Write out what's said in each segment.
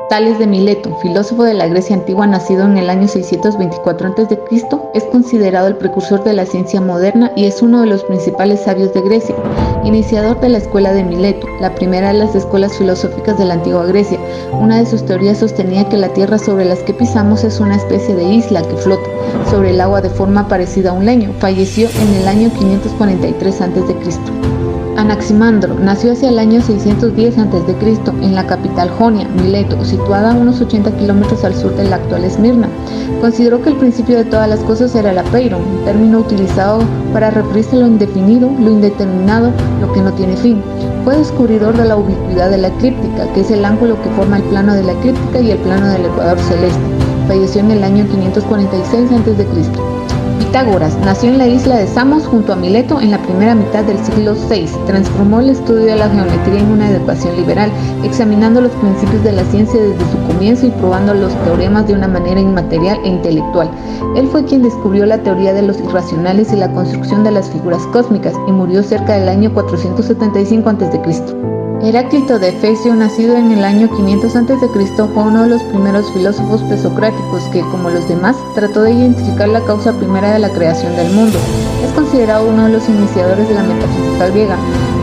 Tales de Mileto, filósofo de la Grecia antigua nacido en el año 624 a.C., es considerado el precursor de la ciencia moderna y es uno de los principales sabios de Grecia, iniciador de la escuela de Mileto, la primera de las escuelas filosóficas de la antigua Grecia. Una de sus teorías sostenía que la tierra sobre las que pisamos es una especie de isla que flota sobre el agua de forma parecida a un leño. Falleció en el año 543 a.C. Anaximandro nació hacia el año 610 a.C. en la capital jonia, Mileto, situada a unos 80 kilómetros al sur de la actual Esmirna. Consideró que el principio de todas las cosas era el apeiron, un término utilizado para referirse a lo indefinido, lo indeterminado, lo que no tiene fin. Fue descubridor de la ubicuidad de la eclíptica, que es el ángulo que forma el plano de la eclíptica y el plano del ecuador celeste. Falleció en el año 546 a.C. Pitágoras nació en la isla de Samos junto a Mileto en la primera mitad del siglo VI. Transformó el estudio de la geometría en una educación liberal, examinando los principios de la ciencia desde su comienzo y probando los teoremas de una manera inmaterial e intelectual. Él fue quien descubrió la teoría de los irracionales y la construcción de las figuras cósmicas y murió cerca del año 475 a.C. Heráclito de Efesio, nacido en el año 500 a.C., fue uno de los primeros filósofos presocráticos que, como los demás, trató de identificar la causa primera de la creación del mundo. Es considerado uno de los iniciadores de la metafísica griega.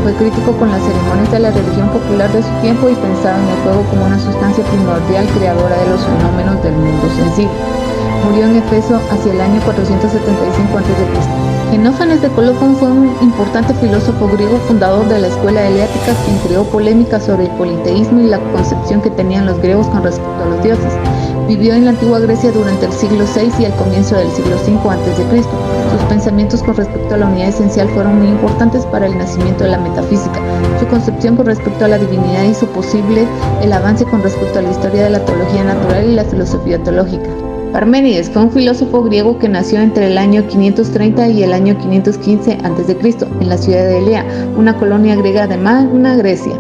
Fue crítico con las ceremonias de la religión popular de su tiempo y pensaba en el fuego como una sustancia primordial creadora de los fenómenos del mundo sensible. Murió en Efeso hacia el año 475 a.C. Genófanes de Colofón fue un importante filósofo griego fundador de la escuela heleática quien creó polémicas sobre el politeísmo y la concepción que tenían los griegos con respecto a los dioses. Vivió en la antigua Grecia durante el siglo VI y el comienzo del siglo V a.C. Sus pensamientos con respecto a la unidad esencial fueron muy importantes para el nacimiento de la metafísica. Su concepción con respecto a la divinidad hizo posible el avance con respecto a la historia de la teología natural y la filosofía teológica. Parménides fue un filósofo griego que nació entre el año 530 y el año 515 a.C. en la ciudad de Elea, una colonia griega de Magna Grecia.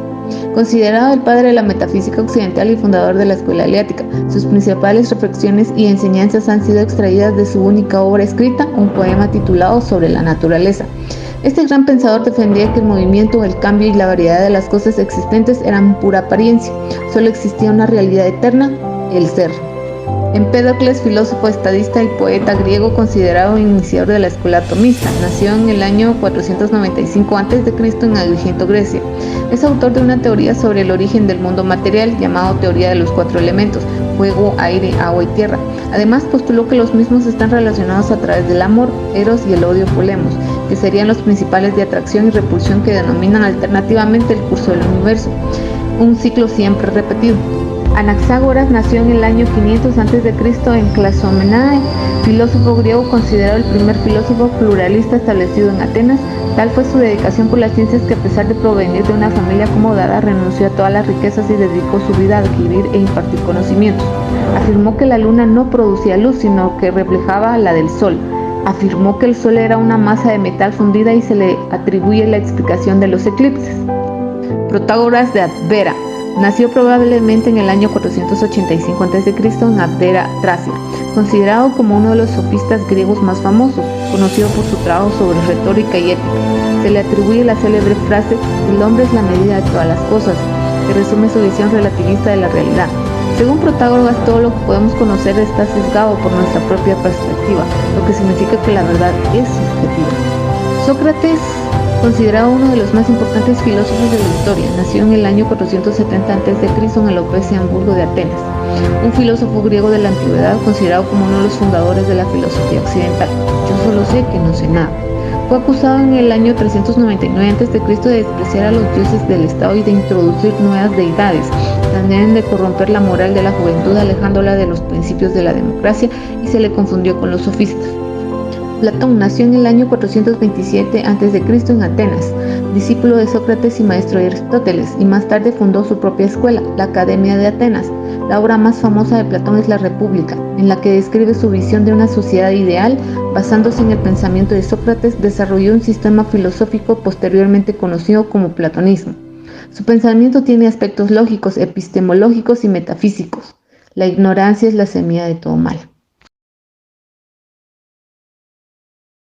Considerado el padre de la metafísica occidental y fundador de la escuela heleática, sus principales reflexiones y enseñanzas han sido extraídas de su única obra escrita, un poema titulado Sobre la naturaleza. Este gran pensador defendía que el movimiento, el cambio y la variedad de las cosas existentes eran pura apariencia. Solo existía una realidad eterna, el ser. Empédocles, filósofo, estadista y poeta griego considerado iniciador de la escuela atomista, nació en el año 495 a.C. en Agrigento, Grecia. Es autor de una teoría sobre el origen del mundo material llamado teoría de los cuatro elementos, fuego, aire, agua y tierra. Además postuló que los mismos están relacionados a través del amor, eros y el odio, polemos, que serían los principales de atracción y repulsión que denominan alternativamente el curso del universo, un ciclo siempre repetido. Anaxágoras nació en el año 500 a.C. en Clazomenae, filósofo griego considerado el primer filósofo pluralista establecido en Atenas. Tal fue su dedicación por las ciencias que, a pesar de provenir de una familia acomodada, renunció a todas las riquezas y dedicó su vida a adquirir e impartir conocimientos. Afirmó que la luna no producía luz, sino que reflejaba la del sol. Afirmó que el sol era una masa de metal fundida y se le atribuye la explicación de los eclipses. Protágoras de Abdera nació probablemente en el año 485 a.C. en Abdera, Tracia, considerado como uno de los sofistas griegos más famosos, conocido por su trabajo sobre retórica y ética. Se le atribuye la célebre frase «El hombre es la medida de todas las cosas», que resume su visión relativista de la realidad. Según Protágoras, todo lo que podemos conocer está sesgado por nuestra propia perspectiva, lo que significa que la verdad es subjetiva. Sócrates, considerado uno de los más importantes filósofos de la historia, nació en el año 470 a.C. en el Opesiamburgo de Atenas, un filósofo griego de la antigüedad considerado como uno de los fundadores de la filosofía occidental. Yo solo sé que no sé nada. Fue acusado en el año 399 a.C. de despreciar a los dioses del Estado y de introducir nuevas deidades, también de corromper la moral de la juventud alejándola de los principios de la democracia, y se le confundió con los sofistas. Platón nació en el año 427 a.C. en Atenas, discípulo de Sócrates y maestro de Aristóteles, y más tarde fundó su propia escuela, la Academia de Atenas. La obra más famosa de Platón es La República, en la que describe su visión de una sociedad ideal. Basándose en el pensamiento de Sócrates, desarrolló un sistema filosófico posteriormente conocido como platonismo. Su pensamiento tiene aspectos lógicos, epistemológicos y metafísicos. La ignorancia es la semilla de todo mal.